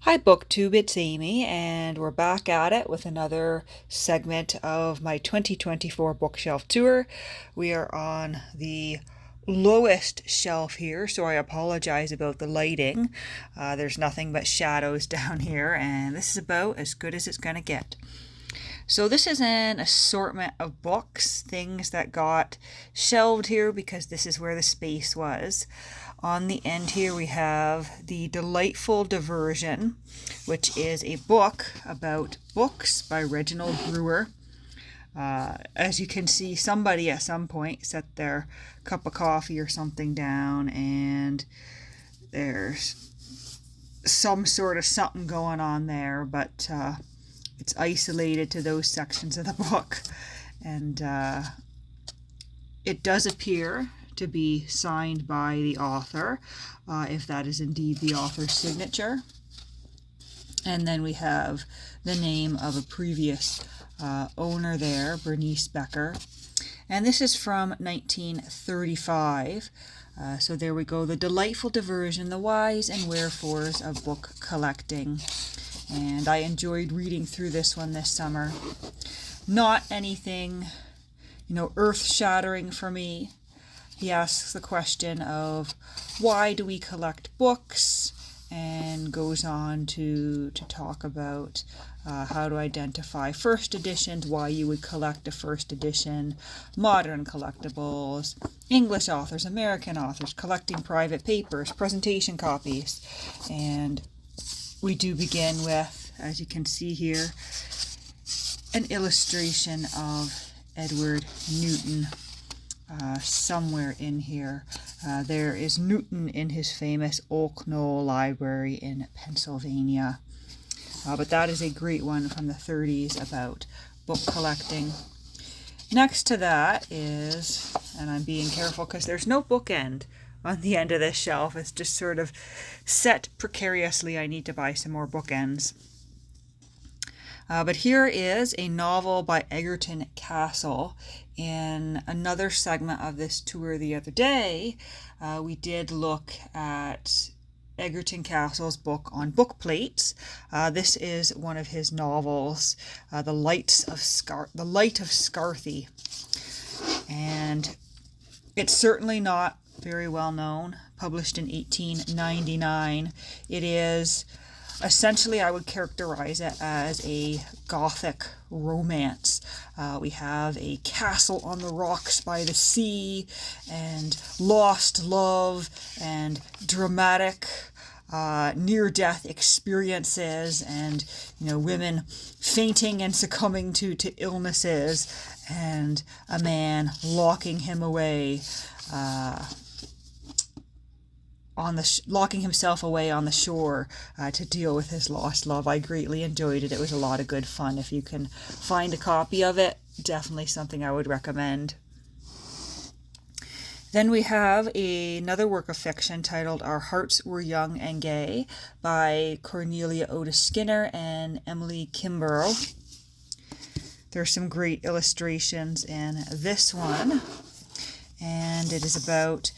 Hi BookTube, it's Amy, and we're back at it with another segment of my 2024 bookshelf tour. We are on the lowest shelf here, so I apologize about the lighting. There's nothing but shadows down here, and this is about as good as it's going to get. So this is an assortment of books, things that got shelved here because this is where the space was. On the end here we have the Delightful Diversion, which is a book about books by Reginald Brewer. As you can see, somebody at some point set their cup of coffee or something down, and there's some sort of something going on there, but it's isolated to those sections of the book, and it does appear to be signed by the author, if that is indeed the author's signature. And then we have the name of a previous owner there, Bernice Becker. And this is from 1935. So there we go, The Delightful Diversion, The Whys and Wherefores of Book Collecting. And I enjoyed reading through this one this summer. Not anything, earth-shattering for me. He asks the question of why do we collect books, and goes on to talk about how to identify first editions, why you would collect a first edition, modern collectibles, English authors, American authors, collecting private papers, presentation copies. And we do begin with, as you can see here, an illustration of Edward Newton. Somewhere in here. There is Newton in his famous Oak Knoll Library in Pennsylvania. But that is a great one from the 30s about book collecting. Next to that is, and I'm being careful because there's no bookend on the end of this shelf. It's just sort of set precariously. I need to buy some more bookends. But here is a novel by Egerton Castle. In another segment of this tour the other day, we did look at Egerton Castle's book on book plates. This is one of his novels, The Light of Scarthy. And it's certainly not very well known. Published in 1899. It is essentially, I would characterize it as a Gothic romance. We have a castle on the rocks by the sea, and lost love, and dramatic near-death experiences, and women fainting and succumbing to illnesses, and a man locking him away. Locking himself away on the shore to deal with his lost love. I greatly enjoyed it. It was a lot of good fun. If you can find a copy of it, definitely something I would recommend. Then we have another work of fiction titled Our Hearts Were Young and Gay by Cornelia Otis Skinner and Emily Kimbrough. There's some great illustrations in this one, and it is about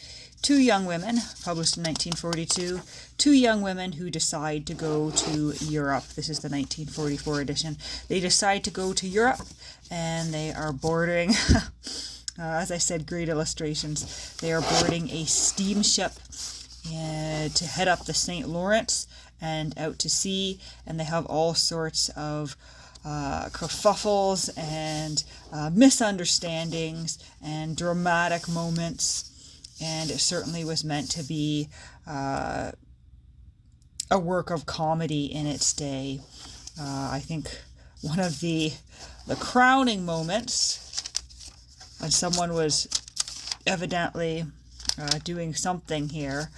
two young women, published in 1942, two young women who decide to go to Europe. This is the 1944 edition. They decide to go to Europe, and they are boarding, as I said, great illustrations. They are boarding a steamship to head up the St. Lawrence and out to sea, and they have all sorts of kerfuffles and misunderstandings and dramatic moments. And it certainly was meant to be a work of comedy in its day. I think one of the crowning moments, when someone was evidently doing something here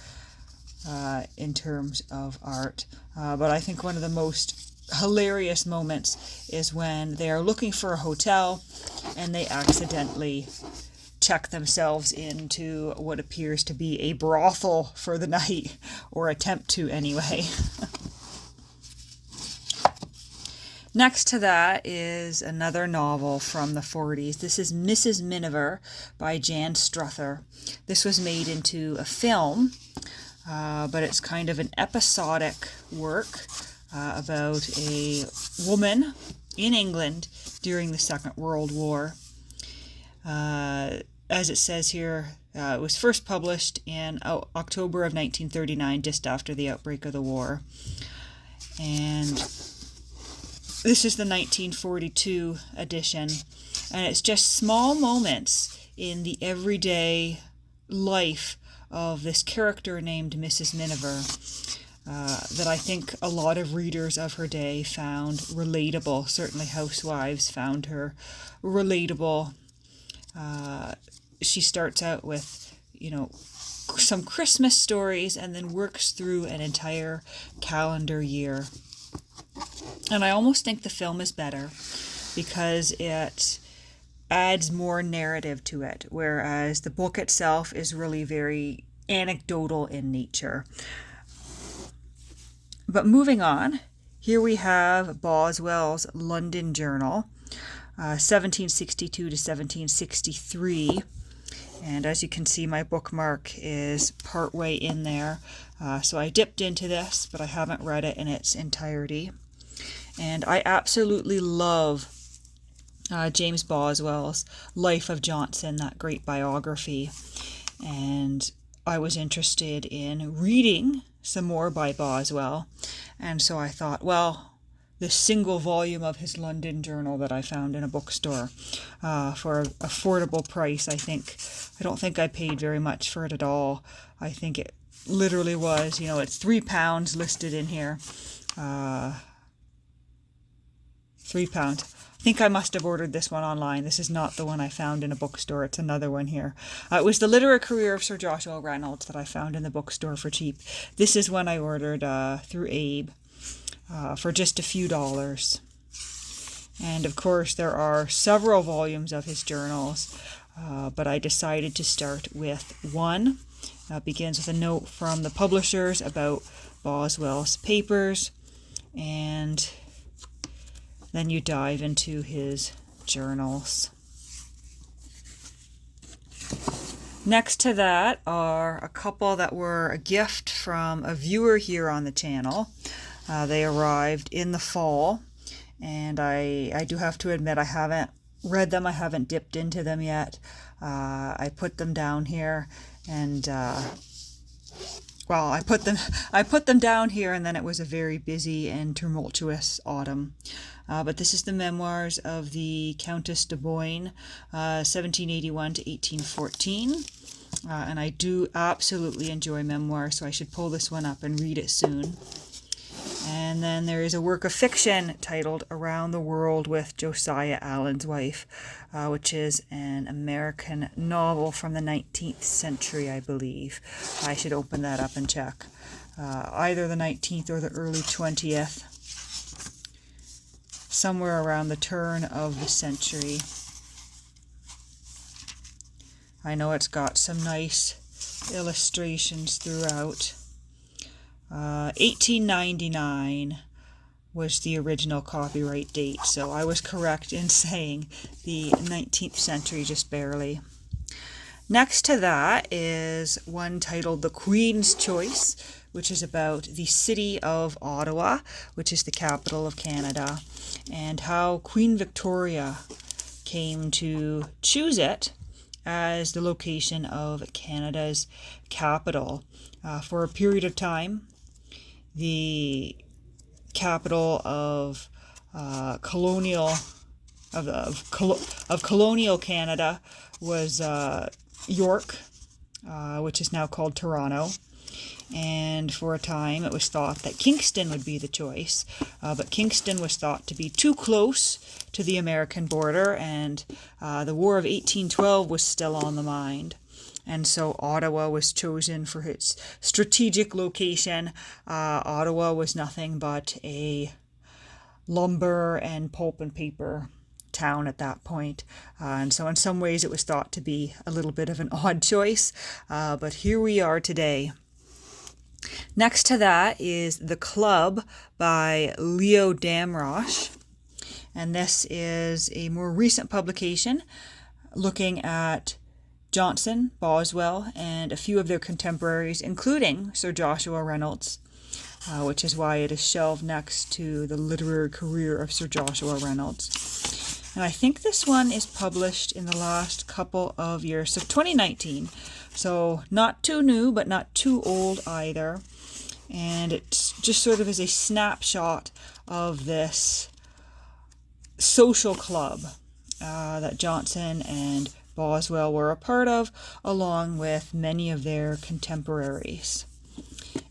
in terms of art, but I think one of the most hilarious moments is when they are looking for a hotel and they accidentally check themselves into what appears to be a brothel for the night, or attempt to anyway. Next to that is another novel from the 40s. This is Mrs. Miniver by Jan Struther. This was made into a film, but it's kind of an episodic work. about a woman in England during the Second World War. As it says here, it was first published in October of 1939, just after the outbreak of the war. And this is the 1942 edition, and it's just small moments in the everyday life of this character named Mrs. Miniver that I think a lot of readers of her day found relatable. Certainly housewives found her relatable. She starts out with, some Christmas stories and then works through an entire calendar year. And I almost think the film is better because it adds more narrative to it, whereas the book itself is really very anecdotal in nature. But moving on, here we have Boswell's London Journal, 1762 to 1763. And as you can see, my bookmark is partway in there. So I dipped into this, but I haven't read it in its entirety. And I absolutely love James Boswell's Life of Johnson, that great biography. And I was interested in reading some more by Boswell. And so I thought, well, this single volume of his London Journal that I found in a bookstore for an affordable price, I don't think I paid very much for it at all. I think it literally was, it's £3 listed in here. £3. I think I must have ordered this one online. This is not the one I found in a bookstore. It's another one here. It was The Literary Career of Sir Joshua Reynolds that I found in the bookstore for cheap. This is one I ordered through Abe for just a few dollars. And of course, there are several volumes of his journals, but I decided to start with one. It begins with a note from the publishers about Boswell's papers, and then you dive into his journals. Next to that are a couple that were a gift from a viewer here on the channel. They arrived in the fall, and I do have to admit I haven't read them. I haven't dipped into them yet. I put them down here, and I put them down here, and then it was a very busy and tumultuous autumn. But this is the memoirs of the Countess de Boyne, 1781 to 1814. And I do absolutely enjoy memoirs, so I should pull this one up and read it soon. And then there is a work of fiction titled Around the World with Josiah Allen's Wife, which is an American novel from the 19th century, I believe. I should open that up and check. Either the 19th or the early 20th. Somewhere around the turn of the century. I know it's got some nice illustrations throughout. 1899 was the original copyright date, so I was correct in saying the 19th century just barely. Next to that is one titled The Queen's Choice, which is about the city of Ottawa, which is the capital of Canada, and how Queen Victoria came to choose it as the location of Canada's capital. For a period of time, the capital of colonial Canada was York, which is now called Toronto. And for a time it was thought that Kingston would be the choice, but Kingston was thought to be too close to the American border, and the War of 1812 was still on the mind. And so Ottawa was chosen for its strategic location. Ottawa was nothing but a lumber and pulp and paper town at that point. And so in some ways it was thought to be a little bit of an odd choice, but here we are today. Next to that is The Club by Leo Damrosch. And this is a more recent publication looking at Johnson, Boswell, and a few of their contemporaries, including Sir Joshua Reynolds. which is why it is shelved next to The Literary Career of Sir Joshua Reynolds. And I think this one is published in the last couple of years, so 2019. So not too new, but not too old either. And it's just sort of is a snapshot of this social club that Johnson and Boswell were a part of, along with many of their contemporaries.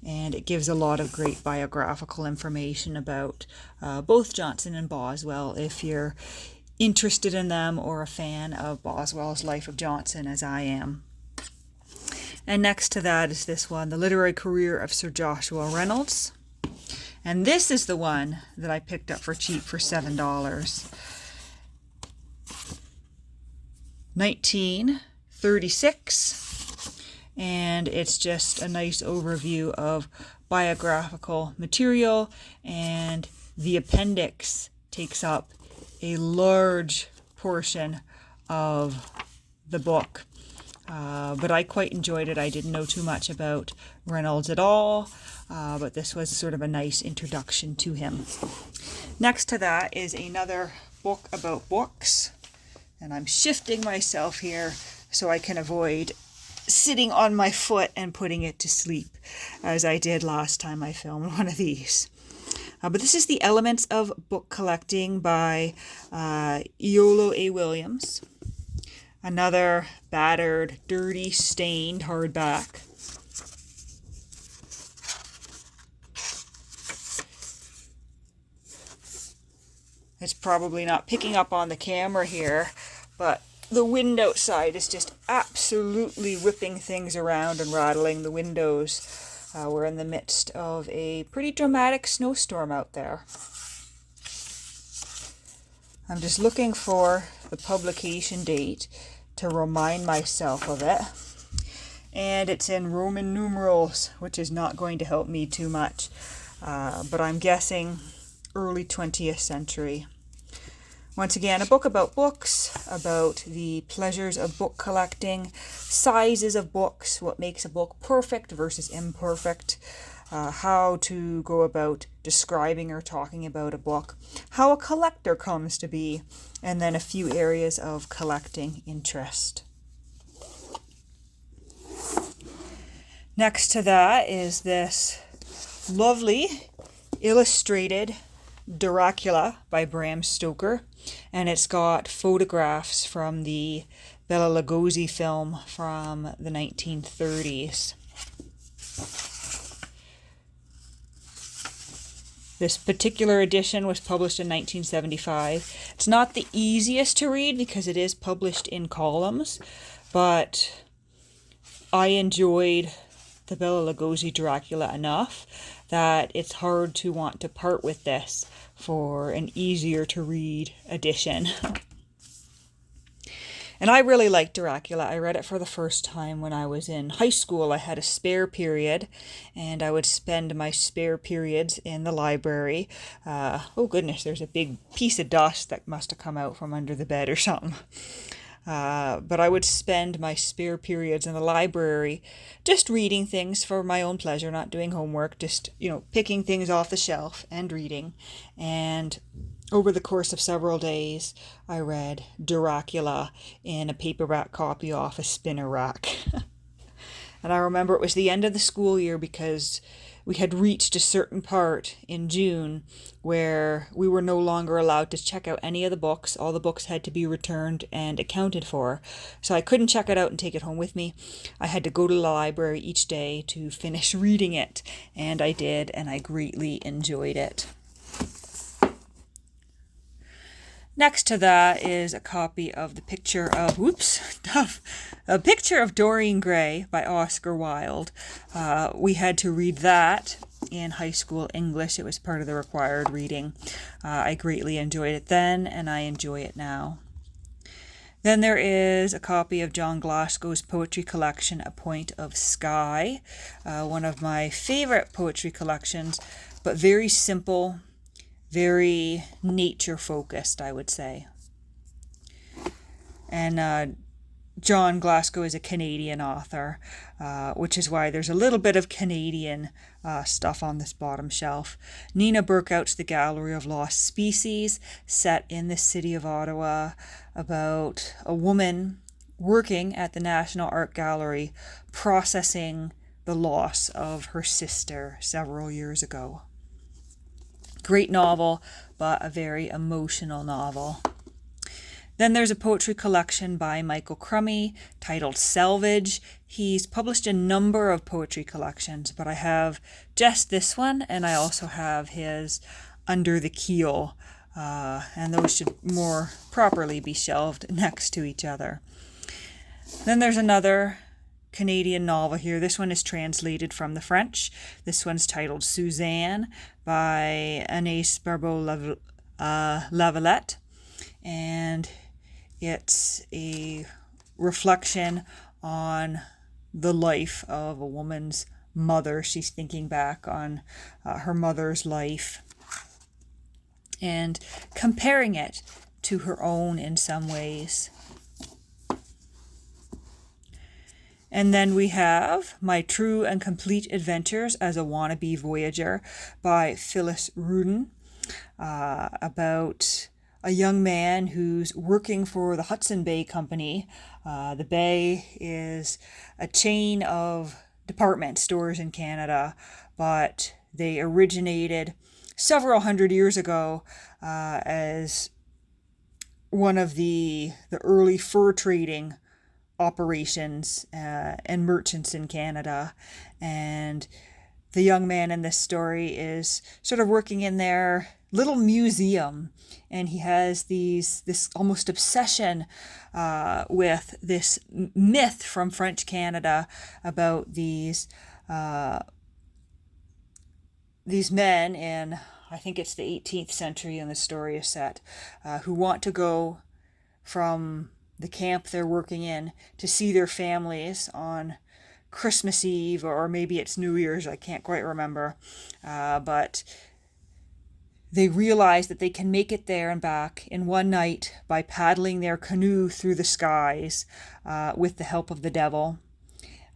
And it gives a lot of great biographical information about both Johnson and Boswell, if you're interested in them or a fan of Boswell's Life of Johnson, as I am. And next to that is this one, The Literary Career of Sir Joshua Reynolds. And this is the one that I picked up for cheap for $7. 1936. And it's just a nice overview of biographical material, and the appendix takes up a large portion of the book. But I quite enjoyed it. I didn't know too much about Reynolds at all, but this was sort of a nice introduction to him. Next to that is another book about books, and I'm shifting myself here so I can avoid sitting on my foot and putting it to sleep, as I did last time I filmed one of these. But this is The Elements of Book Collecting by Iolo A. Williams. Another battered, dirty, stained hardback. It's probably not picking up on the camera here, but the wind outside is just absolutely whipping things around and rattling the windows. We're in the midst of a pretty dramatic snowstorm out there. I'm just looking for the publication date to remind myself of it. And it's in Roman numerals, which is not going to help me too much. But I'm guessing early 20th century. Once again, a book about books, about the pleasures of book collecting, sizes of books, what makes a book perfect versus imperfect, how to go about describing or talking about a book, how a collector comes to be, and then a few areas of collecting interest. Next to that is this lovely illustrated Dracula by Bram Stoker, and it's got photographs from the Bela Lugosi film from the 1930s. This particular edition was published in 1975. It's not the easiest to read because it is published in columns, but I enjoyed the Bela Lugosi Dracula enough that it's hard to want to part with this for an easier to read edition. And I really liked Dracula. I read it for the first time when I was in high school. I had a spare period, and I would spend my spare periods in the library. Oh goodness, there's a big piece of dust that must have come out from under the bed or something. But I would spend my spare periods in the library just reading things for my own pleasure, not doing homework, just, picking things off the shelf and reading. And over the course of several days, I read Dracula in a paperback copy off a spinner rack. And I remember it was the end of the school year because we had reached a certain part in June where we were no longer allowed to check out any of the books. All the books had to be returned and accounted for. So I couldn't check it out and take it home with me. I had to go to the library each day to finish reading it. And I did, and I greatly enjoyed it. Next to that is a copy of a picture of Dorian Gray by Oscar Wilde. We had to read that in high school English. It was part of the required reading. I greatly enjoyed it then, and I enjoy it now. Then there is a copy of John Glasgow's poetry collection, A Point of Sky, one of my favorite poetry collections, but very simple, very nature-focused, I would say. And John Glasgow is a Canadian author, which is why there's a little bit of Canadian stuff on this bottom shelf. Nina Burkout's The Gallery of Lost Species, set in the city of Ottawa, about a woman working at the National Art Gallery processing the loss of her sister several years ago. Great novel, but a very emotional novel. Then there's a poetry collection by Michael Crummey titled Selvage. He's published a number of poetry collections, but I have just this one, and I also have his Under the Keel, and those should more properly be shelved next to each other. Then there's another Canadian novel here. This one is translated from the French. This one's titled Suzanne by Anais Barbeau-Lavalette, and it's a reflection on the life of a woman's mother. She's thinking back on her mother's life and comparing it to her own in some ways. And then we have My True and Complete Adventures as a Wannabe Voyager by Phyllis Rudin, about a young man who's working for the Hudson Bay Company. The Bay is a chain of department stores in Canada, but they originated several hundred years ago as one of the early fur trading operations and merchants in Canada. And the young man in this story is sort of working in their little museum, and he has this almost obsession with this myth from French Canada about these men in, I think it's the 18th century and the story is set, who want to go from the camp they're working in to see their families on Christmas Eve, or maybe it's New Year's, I can't quite remember, but they realize that they can make it there and back in one night by paddling their canoe through the skies with the help of the devil.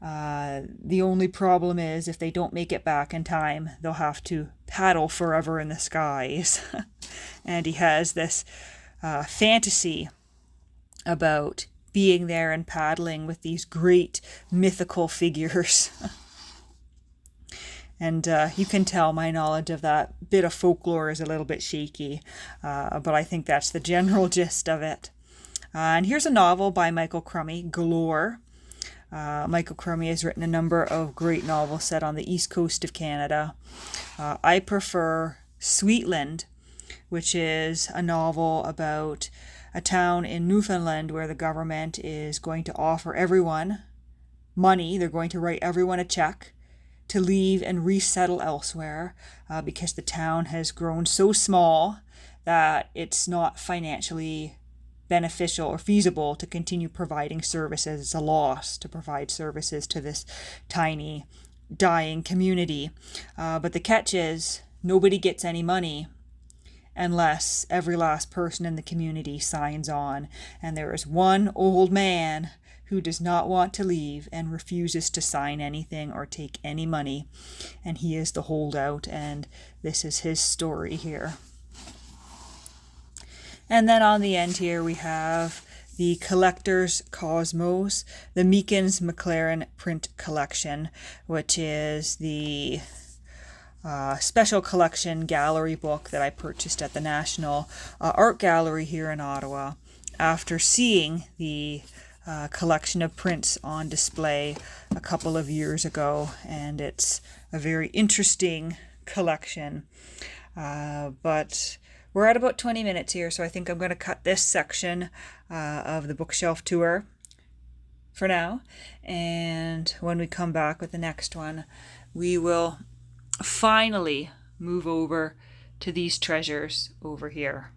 The only problem is if they don't make it back in time, they'll have to paddle forever in the skies. And he has this fantasy about being there and paddling with these great mythical figures. And you can tell my knowledge of that bit of folklore is a little bit shaky, but I think that's the general gist of it. And here's a novel by Michael Crummey, Galore. Michael Crummey has written a number of great novels set on the east coast of Canada. I prefer Swetland, which is a novel about a town in Newfoundland where the government is going to offer everyone money. They're going to write everyone a check to leave and resettle elsewhere because the town has grown so small that it's not financially beneficial or feasible to continue providing services. It's a loss to provide services to this tiny, dying community. But the catch is nobody gets any money unless every last person in the community signs on. And there is one old man who does not want to leave and refuses to sign anything or take any money. And he is the holdout, and this is his story here. And then on the end here we have the Collector's Cosmos, the Meekins McLaren print collection, which is the special collection gallery book that I purchased at the National Art Gallery here in Ottawa after seeing the collection of prints on display a couple of years ago, and it's a very interesting collection. But we're at about 20 minutes here, so I think I'm going to cut this section of the bookshelf tour for now, and when we come back with the next one, we will finally move over to these treasures over here.